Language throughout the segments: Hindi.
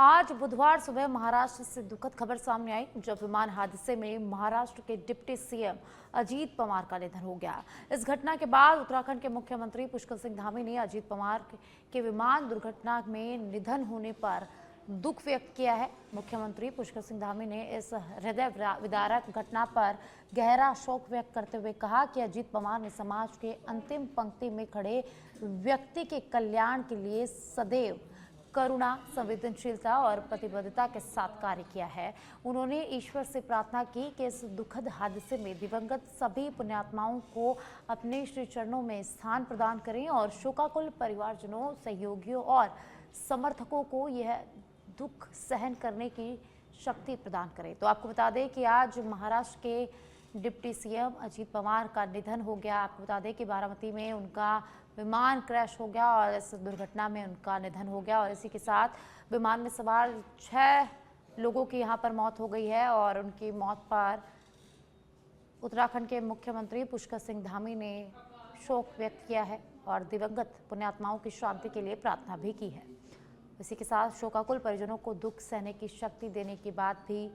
आज बुधवार सुबह महाराष्ट्र से दुखद खबर सामने आई जब विमान हादसे में महाराष्ट्र के डिप्टी सीएम अजीत पवार का निधन हो गया। इस घटना के बाद उत्तराखंड के मुख्यमंत्री पुष्कर सिंह धामी ने अजीत पवार के विमान दुर्घटना में निधन होने पर दुख व्यक्त किया है। मुख्यमंत्री पुष्कर सिंह धामी ने इस हृदय विदारक घटना पर गहरा शोक व्यक्त करते हुए कहा कि अजीत पवार ने समाज के अंतिम पंक्ति में खड़े व्यक्ति के कल्याण के लिए सदैव करुणा, संवेदनशीलता और प्रतिबद्धता के साथ कार्य किया है। उन्होंने ईश्वर से प्रार्थना की कि इस दुखद हादसे में दिवंगत सभी पुण्यात्माओं को अपने श्री चरणों में स्थान प्रदान करें और शोकाकुल परिवारजनों, सहयोगियों और समर्थकों को यह दुख सहन करने की शक्ति प्रदान करें। तो आपको बता दें कि आज महाराष्ट्र के डिप्टी सीएम अजीत पवार का निधन हो गया। आपको बता दें कि बारामती में उनका विमान क्रैश हो गया और इस दुर्घटना में उनका निधन हो गया और इसी के साथ विमान में सवार 6 लोगों की यहां पर मौत हो गई है और उनकी मौत पर उत्तराखंड के मुख्यमंत्री पुष्कर सिंह धामी ने शोक व्यक्त किया है और दिवंगत पुण्यात्माओं की शांति के लिए प्रार्थना भी की है। इसी के साथ शोकाकुल परिजनों को दुख सहने की शक्ति देने की बात भी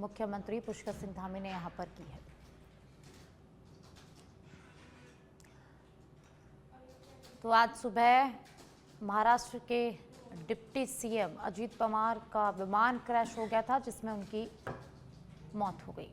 मुख्यमंत्री पुष्कर सिंह धामी ने यहां पर की है। तो आज सुबह महाराष्ट्र के डिप्टी सीएम अजीत पवार का विमान क्रैश हो गया था जिसमें उनकी मौत हो गई।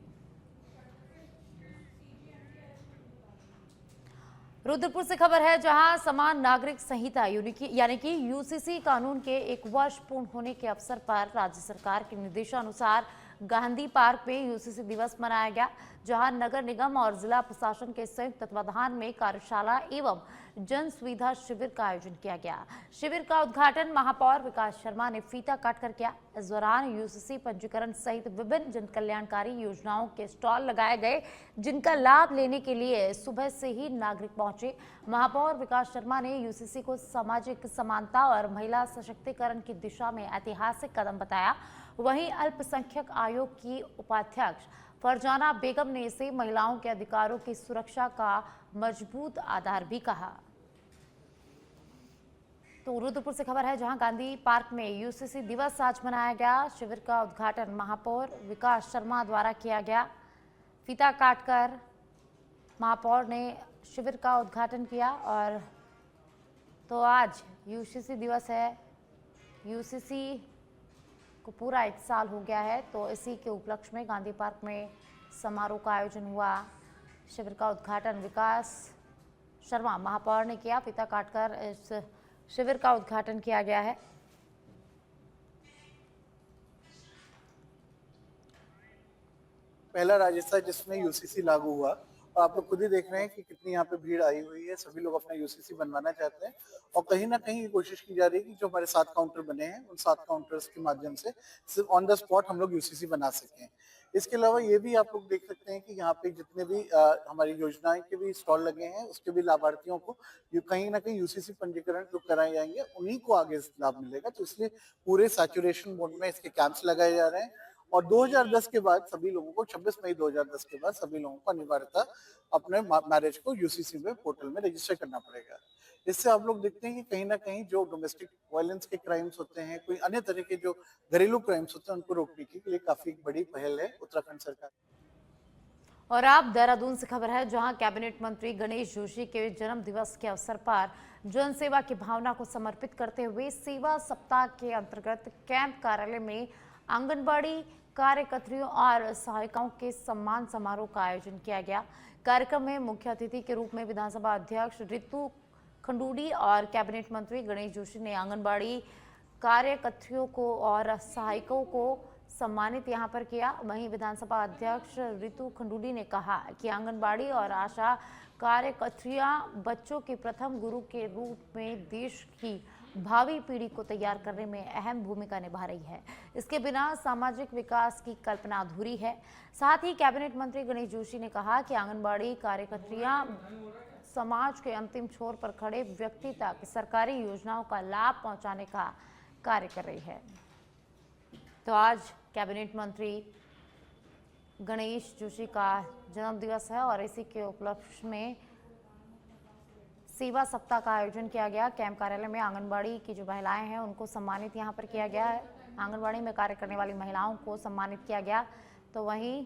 रुद्रपुर से खबर है जहां समान नागरिक संहिता यानी कि यूसीसी कानून के 1 वर्ष पूर्ण होने के अवसर पर राज्य सरकार के निर्देशानुसार गांधी पार्क में यूसीसी दिवस मनाया गया, जहां नगर निगम और जिला प्रशासन के संयुक्त तत्वाधान में कार्यशाला एवं जन सुविधा शिविर का आयोजन किया गया। शिविर का उद्घाटन महापौर विकास शर्मा ने फीता काटकर किया। इस दौरान यूसीसी पंजीकरण सहित विभिन्न जन कल्याणकारी योजनाओं के स्टॉल लगाए गए, जिनका लाभ लेने के लिए सुबह से ही नागरिक पहुंचे। महापौर विकास शर्मा ने यूसीसी को सामाजिक समानता और महिला सशक्तिकरण की दिशा में ऐतिहासिक कदम बताया। वहीं अल्पसंख्यक आयोग की उपाध्यक्ष फरजाना बेगम ने इसे महिलाओं के अधिकारों की सुरक्षा का मजबूत आधार भी कहा। तो रुद्रपुर से खबर है जहां गांधी पार्क में यूसीसी दिवस आज मनाया गया। शिविर का उद्घाटन महापौर विकास शर्मा द्वारा किया गया। फीता काटकर महापौर ने शिविर का उद्घाटन किया। और तो आज यूसीसी दिवस है, यूसीसी को पूरा 1 साल हो गया है, तो इसी के उपलक्ष्य में गांधी पार्क में समारोह का आयोजन हुआ। शिविर का उद्घाटन विकास शर्मा महापौर ने किया। फीता काटकर इस शिविर का उद्घाटन किया गया है। पहला राज्य था जिसमें यूसीसी लागू हुआ और आप लोग खुद ही देख रहे हैं कि कितनी यहाँ पे भीड़ आई हुई है। सभी लोग अपना यूसीसी बनवाना चाहते हैं और कहीं ना कहीं ये कोशिश की जा रही है कि जो हमारे 7 काउंटर बने हैं उन 7 काउंटर्स के माध्यम से सिर्फ ऑन द स्पॉट हम लोग यूसीसी बना सकें। इसके अलावा ये भी आप लोग देख सकते हैं कि यहाँ पे जितने भी हमारी योजनाएं के भी स्टॉल लगे हैं उसके भी लाभार्थियों को कहीं ना कहीं यूसीसी पंजीकरण जो कराए जाएंगे उन्हीं को आगे लाभ मिलेगा। तो इसलिए पूरे सैचुरेशन मोड में इसके कैंप्स लगाए जा रहे हैं और 2010 के बाद सभी लोगों को 26 मई 2010 के बाद सभी लोगों को अनिवार्यता अपने मैरिज को यूसीसी में पोर्टल में रजिस्टर करना पड़ेगा। इससे आप लोग देखते हैं कि कहीं ना कहीं जो डोमेस्टिक वायलेंस के क्राइम्स होते हैं, कोई अन्य तरह के जो घरेलू क्राइम्स होते हैं, उनको रोकने के लिए काफी बड़ी पहल है उत्तराखंड सरकार। और आप देहरादून से खबर है जहां कैबिनेट मंत्री गणेश जोशी के जन्म दिवस के अवसर पर जन सेवा की भावना को समर्पित करते हुए सेवा सप्ताह के अंतर्गत कैंप कार्यालय में आंगनबाड़ी कार्यकर्त्रियों और सहायिकाओं के सम्मान समारोह का आयोजन किया गया। कार्यक्रम में मुख्य अतिथि के रूप में विधानसभा अध्यक्ष रितु खंडूड़ी और कैबिनेट मंत्री गणेश जोशी ने आंगनबाड़ी कार्यकर्त्रियों को और सहायिकों को सम्मानित यहां पर किया। वहीं विधानसभा अध्यक्ष रितु खंडूड़ी ने कहा कि आंगनबाड़ी और आशा कार्यकर्त्रियां बच्चों के प्रथम गुरु के रूप में देश की भावी पीढ़ी को तैयार करने में अहम भूमिका निभा रही है। इसके बिना सामाजिक विकास की कल्पना अधूरी है। साथ ही कैबिनेट मंत्री गणेश जोशी ने कहा कि आंगनबाड़ी कार्यकर्त्रियां समाज के अंतिम छोर पर खड़े व्यक्ति तक सरकारी योजनाओं का लाभ पहुंचाने का कार्य कर रही है। तो आज कैबिनेट मंत्री गणेश जोशी का जन्म दिवस है और इसी के उपलक्ष्य में सेवा सप्ताह का आयोजन किया गया। कैंप कार्यालय में आंगनबाड़ी की जो महिलाएं हैं उनको सम्मानित यहाँ पर किया गया है। आंगनबाड़ी में कार्य करने वाली महिलाओं को सम्मानित किया गया। तो वहीं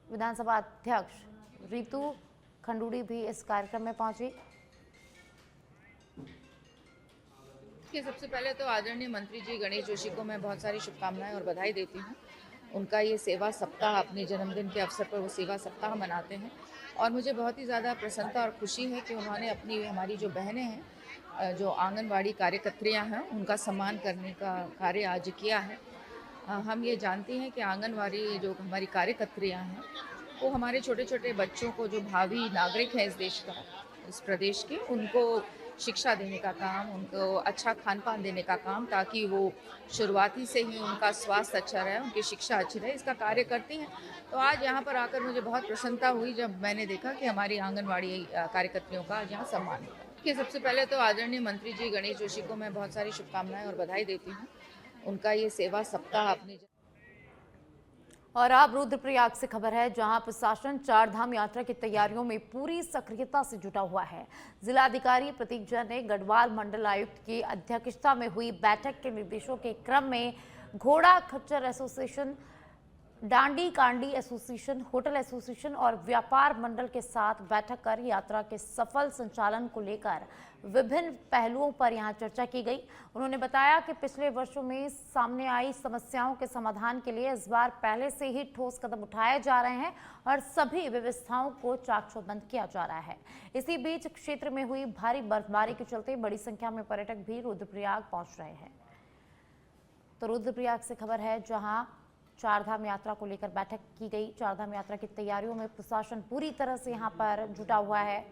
विधानसभा अध्यक्ष रितु खंडूड़ी भी इस कार्यक्रम में पहुंची। सबसे पहले तो आदरणीय मंत्री जी गणेश जोशी को मैं बहुत सारी शुभकामनाएं और बधाई देती हूं। उनका ये सेवा सप्ताह, अपने जन्मदिन के अवसर पर वो सेवा सप्ताह मनाते हैं और मुझे बहुत ही ज़्यादा प्रसन्नता और खुशी है कि उन्होंने अपनी हमारी जो बहनें हैं, जो आंगनबाड़ी कार्यकर्त्रियां हैं, उनका सम्मान करने का कार्य आज किया है। हम ये जानते हैं कि आंगनबाड़ी जो हमारी कार्यकर्त्रियां हैं वो हमारे छोटे छोटे बच्चों को, जो भावी नागरिक हैं इस देश का, इस प्रदेश के, उनको शिक्षा देने का काम, उनको अच्छा खान पान देने का काम, ताकि वो शुरुआती से ही उनका स्वास्थ्य अच्छा रहे, उनकी शिक्षा अच्छी रहे, इसका कार्य करती हैं। तो आज यहाँ पर आकर मुझे बहुत प्रसन्नता हुई जब मैंने देखा कि हमारी आंगनबाड़ी कार्यकर्त्रियों का आज यहाँ सम्मान हुआ। कि सबसे पहले तो आदरणीय मंत्री जी गणेश जोशी को मैं बहुत सारी शुभकामनाएं और बधाई देती हूँ। उनका ये सेवा सप्ताह अपने और अब रुद्रप्रयाग से खबर है, जहां प्रशासन चारधाम यात्रा की तैयारियों में पूरी सक्रियता से जुटा हुआ है। जिलाधिकारी प्रतीक जैन ने गढ़वाल मंडल आयुक्त की अध्यक्षता में हुई बैठक के निर्देशों के क्रम में घोड़ा खच्चर एसोसिएशन, डांडी कांडी एसोसिएशन, होटल एसोसिएशन और व्यापार मंडल के साथ बैठक कर यात्रा के सफल संचालन को लेकर विभिन्न पहलुओं पर यहां चर्चा की गई। उन्होंने बताया कि पिछले वर्षों में सामने आई समस्याओं के समाधान के लिए इस बार पहले से ही ठोस कदम उठाए जा रहे हैं और सभी व्यवस्थाओं को चाक चौबंद किया जा रहा है। इसी बीच क्षेत्र में हुई भारी बर्फबारी के चलते बड़ी संख्या में पर्यटक भी रुद्रप्रयाग पहुंच रहे हैं। तो रुद्रप्रयाग से खबर है, जहां चारधाम यात्रा को लेकर बैठक की गई। चारधाम यात्रा की तैयारियों में प्रशासन पूरी तरह से यहां पर जुटा हुआ है।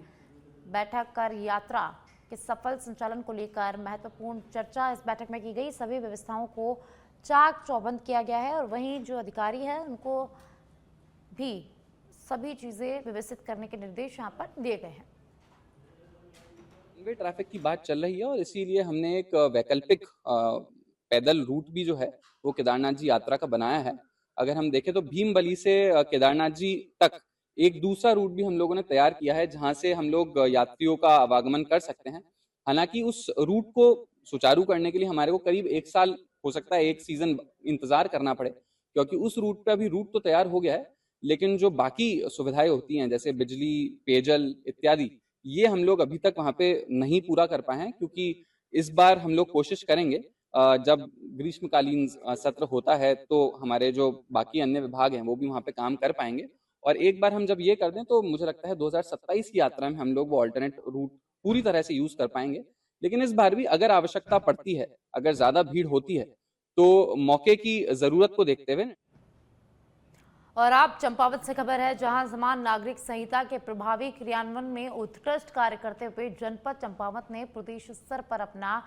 बैठक कर यात्रा के सफल संचालन को लेकर महत्वपूर्ण चर्चा इस बैठक में की गई। सभी व्यवस्थाओं को चाक चौबंद किया गया है और वहीं जो अधिकारी है उनको भी सभी चीजें व्यवस्थित करने के निर्देश यहां पर दिए गए हैं। ट्रैफिक की बात चल रही है और इसीलिए हमने एक वैकल्पिक पैदल रूट भी जो है वो केदारनाथ जी यात्रा का बनाया है। अगर हम देखें तो भीमबली से केदारनाथ जी तक एक दूसरा रूट भी हम लोगों ने तैयार किया है, जहां से हम लोग यात्रियों का आवागमन कर सकते हैं। हालांकि उस रूट को सुचारू करने के लिए हमारे को करीब 1 साल, हो सकता है 1 सीजन इंतजार करना पड़े, क्योंकि उस रूट पे अभी रूट तो तैयार हो गया है, लेकिन जो बाकी सुविधाएं होती हैं जैसे बिजली, पेयजल इत्यादि, ये हम लोग अभी तक वहां पे नहीं पूरा कर पाए हैं। क्योंकि इस बार हम लोग कोशिश करेंगे, जब ग्रीष्मकालीन सत्र होता है तो हमारे जो बाकी अन्य विभाग हैं वो भी वहाँ पे काम कर पाएंगे, और एक बार हम जब ये कर दें तो मुझे लगता है 2027 की यात्रा में हम लोग वो अल्टरनेट रूट पूरी तरह से यूज कर पाएंगे। लेकिन इस बार भी अगर आवश्यकता पड़ती है, अगर ज्यादा भीड़ होती है, तो मौके की जरूरत को देखते हुए। और आप चंपावत से खबर है, जहां समान नागरिक संहिता के प्रभावी क्रियान्वयन में उत्कृष्ट कार्य करते हुए जनपद चंपावत ने प्रदेश स्तर पर अपना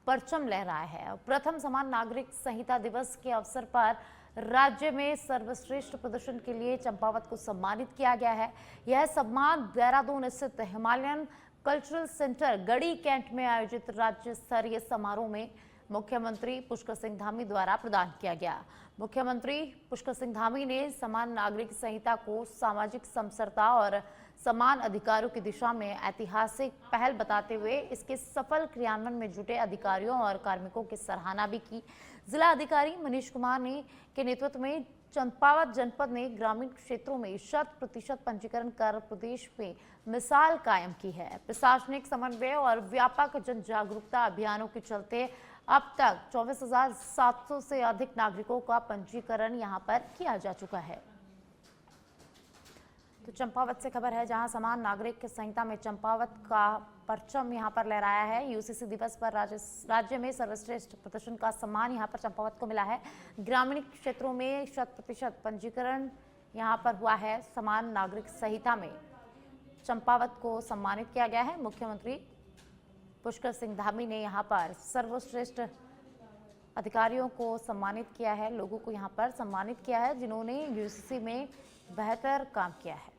परचम लहराया है। प्रथम समान नागरिक संहिता दिवस के अवसर पर राज्य में सर्वश्रेष्ठ प्रदर्शन के लिए चंपावत को सम्मानित किया गया है। यह सम्मान देहरादून स्थित हिमालयन कल्चरल सेंटर गढ़ी कैंट में आयोजित राज्य स्तरीय समारोह में मुख्यमंत्री पुष्कर सिंह धामी द्वारा प्रदान किया गया। मुख्यमंत्री पुष्कर सिंह धामी ने समान नागरिक संहिता को सामाजिक समरसता और समान अधिकारों की दिशा में ऐतिहासिक पहल बताते हुए इसके सफल क्रियान्वयन में जुटे अधिकारियों और कार्मिकों की सराहना भी की। जिला अधिकारी मनीष कुमार ने के नेतृत्व में चंपावत जनपद ने ग्रामीण क्षेत्रों में 100% पंजीकरण कर प्रदेश में मिसाल कायम की है। प्रशासनिक समन्वय और व्यापक जन जागरूकता अभियानों के चलते अब तक 24,700 से अधिक नागरिकों का पंजीकरण यहां पर किया जा चुका है। तो चंपावत से खबर है, जहां समान नागरिक संहिता में चंपावत का परचम यहां पर लहराया है। यूसीसी दिवस पर राज्य में सर्वश्रेष्ठ प्रदर्शन का सम्मान यहां पर चंपावत को मिला है। ग्रामीण क्षेत्रों में 100% पंजीकरण यहां पर हुआ है। समान नागरिक संहिता में चंपावत को सम्मानित किया गया है। मुख्यमंत्री पुष्कर सिंह धामी ने यहां पर सर्वश्रेष्ठ अधिकारियों को सम्मानित किया है, लोगों को यहां पर सम्मानित किया है जिन्होंने यूसीसी में बेहतर काम किया है।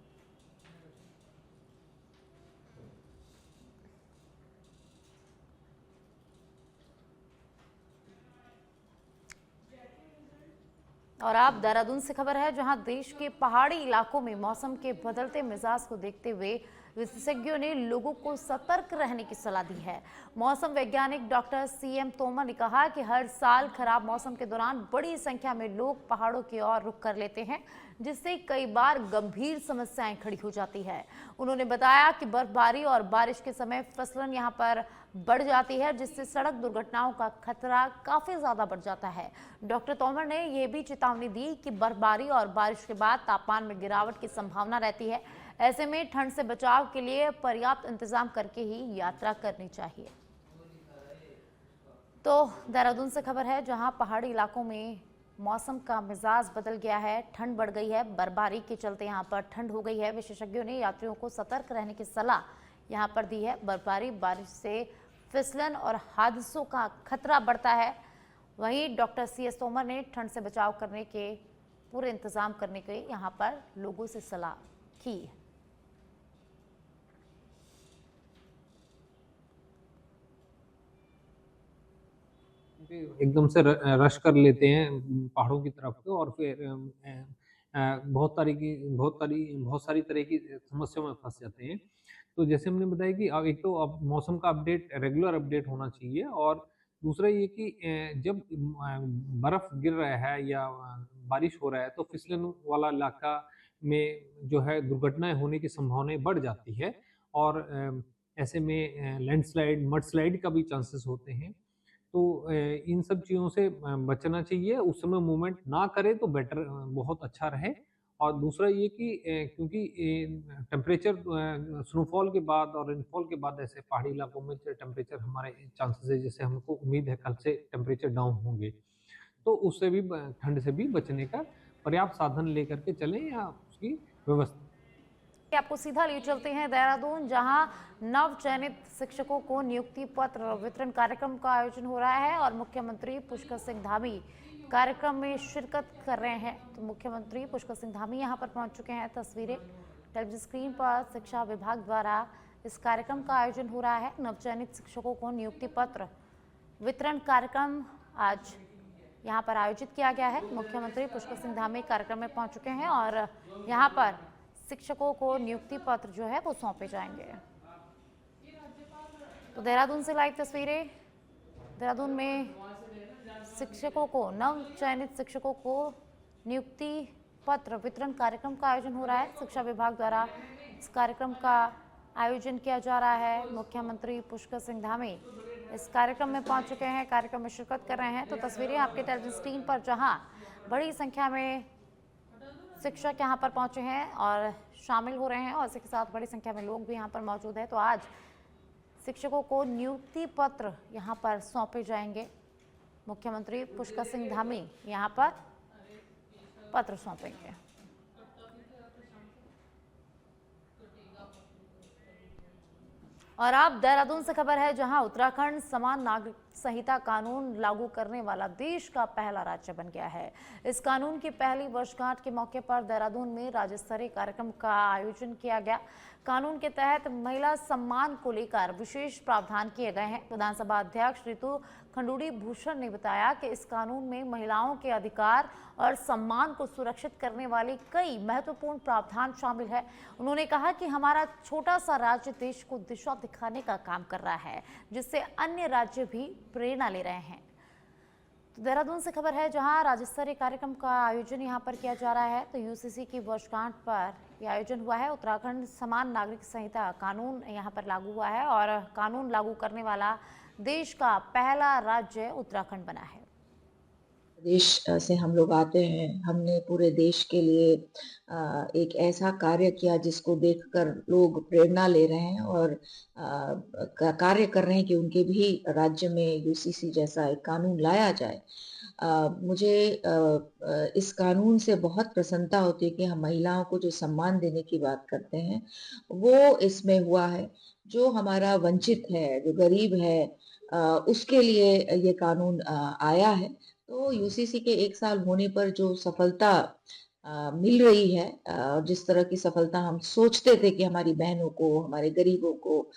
और आप देहरादून से खबर है, जहां देश के पहाड़ी इलाकों में मौसम के बदलते मिजाज को देखते हुए विशेषज्ञों ने लोगों को सतर्क रहने की सलाह दी है। मौसम वैज्ञानिक डॉक्टर सीएम तोमर ने कहा कि हर साल खराब मौसम के दौरान बड़ी संख्या में लोग पहाड़ों की ओर रुख कर लेते हैं, जिससे कई बार गंभीर समस्याएं खड़ी हो जाती है। उन्होंने बताया कि बर्फबारी और बारिश के समय फिसलन यहां पर बढ़ जाती है, जिससे सड़क दुर्घटनाओं का खतरा काफी ज्यादा बढ़ जाता है। डॉक्टर तोमर ने यह भी चेतावनी दी कि बर्फबारी और बारिश के बाद तापमान में गिरावट की संभावना रहती है। ऐसे में ठंड से बचाव के लिए पर्याप्त इंतजाम करके ही यात्रा करनी चाहिए। तो देहरादून से खबर है, जहां पहाड़ी इलाकों में मौसम का मिजाज बदल गया है, ठंड बढ़ गई है। बर्फबारी के चलते यहां पर ठंड हो गई है। विशेषज्ञों ने यात्रियों को सतर्क रहने की सलाह यहां पर दी है। बर्फबारी बारिश से फिसलन और हादसों का खतरा बढ़ता है। वहीं डॉक्टर सीएस तोमर ने ठंड से बचाव करने के पूरे इंतजाम करने के यहां पर लोगों से सलाह की है। एकदम से रश कर लेते हैं पहाड़ों की तरफ को, और फिर बहुत सारी तरह की समस्याओं में फंस जाते हैं। तो जैसे हमने बताया कि अब एक तो अब मौसम का अपडेट रेगुलर अपडेट होना चाहिए, और दूसरा ये कि जब बर्फ गिर रहा है या बारिश हो रहा है तो फिसलन वाला इलाका में जो है दुर्घटनाएं होने की संभावनाएं बढ़ जाती है, और ऐसे में लैंडस्लाइड मड स्लाइड का भी चांसेस होते हैं। तो इन सब चीज़ों से बचना चाहिए। उस समय मूवमेंट ना करें तो बेटर, बहुत अच्छा रहे। और दूसरा ये कि क्योंकि टेम्परेचर स्नोफॉल के बाद और रेनफॉल के बाद ऐसे पहाड़ी इलाकों में टेम्परेचर हमारे चांसेस है, जैसे हमको उम्मीद है कल से टेम्परेचर डाउन होंगे, तो उससे भी ठंड से भी बचने का पर्याप्त साधन लेकर के चलें या उसकी व्यवस्था। आपको सीधा ले चलते हैं देहरादून, जहां नव चयनित शिक्षकों को नियुक्ति पत्र वितरण कार्यक्रम का आयोजन हो रहा है और मुख्यमंत्री पुष्कर सिंह धामी कार्यक्रम में शिरकत कर रहे हैं। तो मुख्यमंत्री पुष्कर सिंह धामी यहां पर पहुंच चुके हैं। तस्वीरें टेलीविजन स्क्रीन पर शिक्षा विभाग द्वारा इस कार्यक्रम का आयोजन हो रहा है। नवचयनित शिक्षकों को नियुक्ति पत्र वितरण कार्यक्रम आज यहाँ पर आयोजित किया गया है। मुख्यमंत्री पुष्कर सिंह धामी कार्यक्रम में पहुंच चुके हैं और यहाँ पर शिक्षकों को नियुक्ति पत्र जो है वो सौंपे जाएंगे। तो देहरादून से लाइव तस्वीरें। देहरादून में शिक्षकों को, नव चयनित शिक्षकों को नियुक्ति पत्र वितरण कार्यक्रम का आयोजन हो रहा है। शिक्षा विभाग द्वारा इस कार्यक्रम का आयोजन किया जा रहा है। मुख्यमंत्री पुष्कर सिंह धामी इस कार्यक्रम में पहुंच चुके हैं, कार्यक्रम में शिरकत कर रहे हैं। तो तस्वीरें आपके टेलीविजन स्क्रीन पर, जहां बड़ी संख्या में शिक्षक यहाँ पर पहुंचे हैं और शामिल हो रहे हैं, और इसी के साथ बड़ी संख्या में लोग भी यहाँ पर मौजूद हैं। तो आज शिक्षकों को नियुक्ति पत्र यहाँ पर सौंपे जाएंगे। मुख्यमंत्री पुष्कर सिंह धामी यहाँ पर पत्र सौंपेंगे। और अब देहरादून से खबर है, जहां उत्तराखंड समान नागरिक संहिता कानून लागू करने वाला देश का पहला राज्य बन गया है। इस कानून की पहली वर्षगांठ के मौके पर देहरादून में राज्य स्तरीय कार्यक्रम का आयोजन किया गया। कानून के तहत महिला सम्मान को लेकर विशेष प्रावधान किए गए हैं। विधानसभा अध्यक्ष ऋतु खंडूड़ी भूषण ने बताया कि इस कानून में महिलाओं के अधिकार और सम्मान को सुरक्षित करने वाले कई महत्वपूर्ण प्रावधान शामिल है। उन्होंने कहा कि हमारा छोटा सा राज्य देश को दिशा दिखाने का काम कर रहा है, जिससे अन्य राज्य भी प्रेरणा ले रहे हैं। तो देहरादून से खबर है, जहां राज्य स्तरीय कार्यक्रम का आयोजन यहां पर किया जा रहा है। तो यूसीसी की वर्षगांठ पर यह आयोजन हुआ है। उत्तराखंड समान नागरिक संहिता कानून यहां पर लागू हुआ है और कानून लागू करने वाला देश का पहला राज्य उत्तराखंड बना है। देश से हम लोग आते हैं, हमने पूरे देश के लिए एक ऐसा कार्य किया जिसको देखकर लोग प्रेरणा ले रहे हैं और कार्य कर रहे हैं कि उनके भी राज्य में यूसीसी जैसा एक कानून लाया जाए। मुझे इस कानून से बहुत प्रसन्नता होती है कि हम महिलाओं को जो सम्मान देने की बात करते हैं वो इसमें हुआ है। जो हमारा वंचित है, जो गरीब है, उसके लिए ये कानून आया है। तो यूसीसी के 1 साल होने पर जो सफलता मिल रही है, जिस तरह की सफलता हम सोचते थे कि हमारी बहनों को, हमारे गरीबों को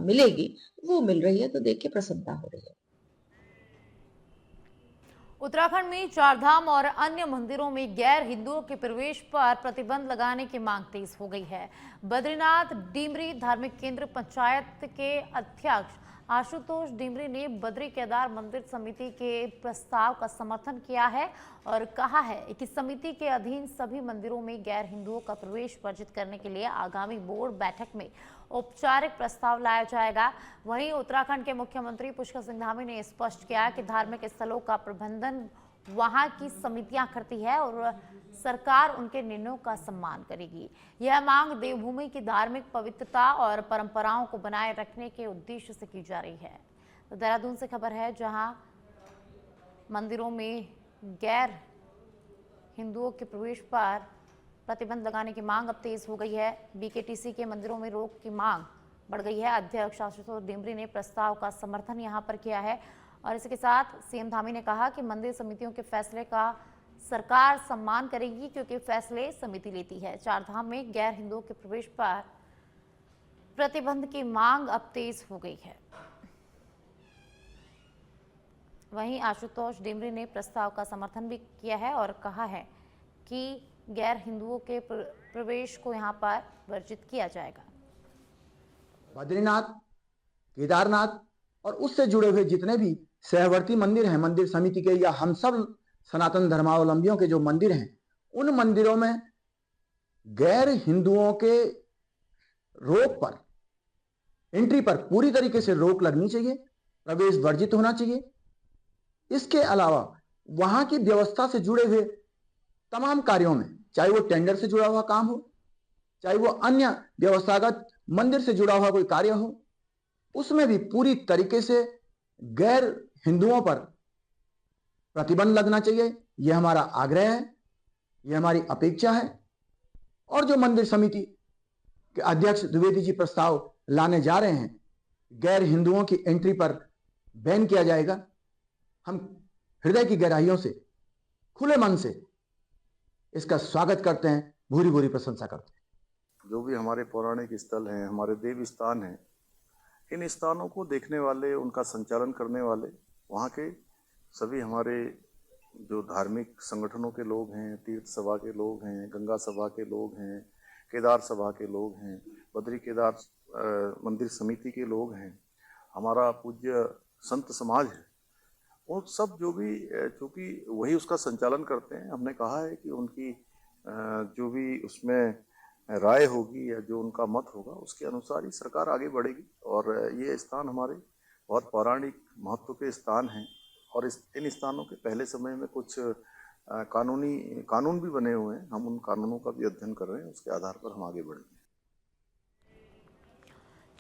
मिलेगी, वो मिल रही है, तो देख के प्रसन्नता हो रही है। उत्तराखंड में चारधाम और अन्य मंदिरों में गैर हिंदुओं के प्रवेश पर प्रतिबंध लगाने की मांग तेज हो गई है। बद्रीनाथ डीमरी धार्मिक केंद्र पंचायत के अध्यक्ष आशुतोष डीमरी ने बद्री केदार मंदिर समिति के प्रस्ताव का समर्थन किया है और कहा है कि समिति के अधीन सभी मंदिरों में गैर हिंदुओं का प्रवेश वर्जित करने के लिए आगामी बोर्ड बैठक में औपचारिक प्रस्ताव लाया जाएगा। वहीं उत्तराखंड के मुख्यमंत्री पुष्कर सिंह धामी ने स्पष्ट किया कि धार्मिक स्थलों का प्रबंधन वहां की समितियां करती है और सरकार उनके निर्णयों का सम्मान करेगी। यह मांग देवभूमि की धार्मिक पवित्रता और परंपराओं को बनाए रखने के उद्देश्य से की जा रही है। तो देहरादून से खबर है, जहां मंदिरों में गैर हिंदुओं के प्रवेश पर प्रतिबंध लगाने की मांग अब तेज हो गई है। बीकेटीसी के मंदिरों में रोक की मांग बढ़ गई है। अध्यक्ष आशुतोष डीमरी ने प्रस्ताव का समर्थन यहां पर किया है और इसके साथ सीएम धामी ने कहा कि मंदिर समितियों के फैसले का सरकार सम्मान करेगी, क्योंकि फैसले समिति लेती है। चारधाम में गैर हिंदुओं के प्रवेश पर प्रतिबंध की मांग अब तेज हो गई है। वहीं आशुतोष डीमरी ने प्रस्ताव का समर्थन भी किया है और कहा है कि गैर हिंदुओं के प्रवेश को यहां पर वर्जित किया जाएगा। बद्रीनाथ, केदारनाथ और उससे जुड़े हुए जितने भी सहवर्ती मंदिर हैं, मंदिर समिति के या हम सब सनातन धर्मावलंबियों के जो मंदिर हैं, उन मंदिरों में गैर हिंदुओं के रोक पर, एंट्री पर पूरी तरीके से रोक लगनी चाहिए, प्रवेश वर्जित होना चाहिए। इसके अलावा वहां की व्यवस्था से जुड़े हुए तमाम कार्यों में, चाहे वो टेंडर से जुड़ा हुआ काम हो, चाहे वो अन्य व्यवस्थागत मंदिर से जुड़ा हुआ कोई कार्य हो, उसमें भी पूरी तरीके से गैर हिंदुओं पर प्रतिबंध लगना चाहिए। यह हमारा आग्रह है, यह हमारी अपेक्षा है। और जो मंदिर समिति के अध्यक्ष द्विवेदी जी प्रस्ताव लाने जा रहे हैं, गैर हिंदुओं की एंट्री पर बैन किया जाएगा, हम हृदय की गहराइयों से, खुले मन से इसका स्वागत करते हैं, भूरी भूरी प्रशंसा करते हैं। जो भी हमारे पौराणिक स्थल हैं, हमारे देव स्थान हैं, इन स्थानों को देखने वाले, उनका संचालन करने वाले वहाँ के सभी हमारे जो धार्मिक संगठनों के लोग हैं, तीर्थ सभा के लोग हैं, गंगा सभा के लोग हैं, केदार सभा के लोग हैं, बद्री केदार मंदिर समिति के लोग हैं, हमारा पूज्य संत समाज है, और सब जो भी, चूँकि वही उसका संचालन करते हैं, हमने कहा है कि उनकी जो भी उसमें राय होगी या जो उनका मत होगा, उसके अनुसार ही सरकार आगे बढ़ेगी। और ये स्थान हमारे बहुत पौराणिक महत्व के स्थान हैं और इन स्थानों के पहले समय में कुछ कानून भी बने हुए हैं। हम उन कानूनों का भी अध्ययन कर रहे हैं, उसके आधार पर हम आगे बढ़ेंगे।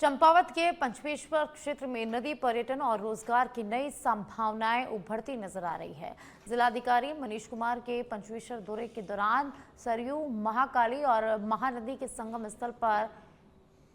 चंपावत के पंचमेश्वर क्षेत्र में नदी पर्यटन और रोजगार की नई संभावनाएं उभरती नजर आ रही है। जिलाधिकारी मनीष कुमार के पंचमेश्वर दौरे के दौरान सरयू, महाकाली और महानदी के संगम स्थल पर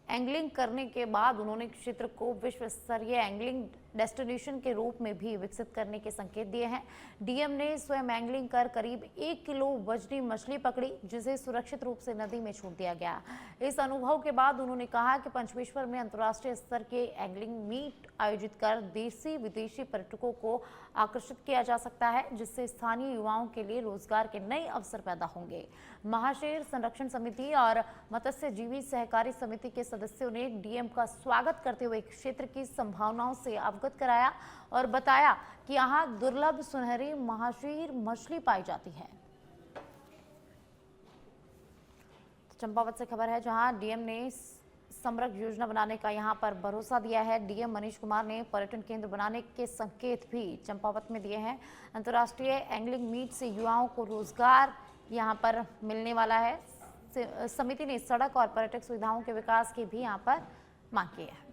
एंगलिंग करने के बाद उन्होंने क्षेत्र को विश्व स्तरीय एंगलिंग डेस्टिनेशन के रूप में भी विकसित करने के संकेत दिए हैं। डीएम ने स्वयं एंगलिंग कर करीब 1 किलो वजनी मछली पकड़ी, जिसे सुरक्षित रूप से नदी में छोड़ दिया गया। इस अनुभव के बाद उन्होंने कहा कि पंचमेश्वर में अंतर्राष्ट्रीय स्तर के एंगलिंग मीट आयोजित कर देशी विदेशी पर्यटकों को आकर्षित किया जा सकता है, जिससे स्थानीय युवाओं के लिए रोजगार के नए अवसर पैदा होंगे। महाशेर संरक्षण समिति और मत्स्य जीवी सहकारी समिति के सदस्यों ने डीएम का स्वागत करते हुए क्षेत्र की संभावनाओं से अवगत कराया और बताया कि यहाँ दुर्लभ सुनहरी महाशेर मछली पाई जाती है। चंपावत से खबर है, जहां डीएम ने समृद्ध योजना बनाने का यहां पर भरोसा दिया है। डीएम मनीष कुमार ने पर्यटन केंद्र बनाने के संकेत भी चंपावत में दिए हैं। अंतर्राष्ट्रीय एंगलिंग मीट से युवाओं को रोजगार यहां पर मिलने वाला है। समिति ने सड़क और पर्यटक सुविधाओं के विकास की भी यहां पर मांग की है।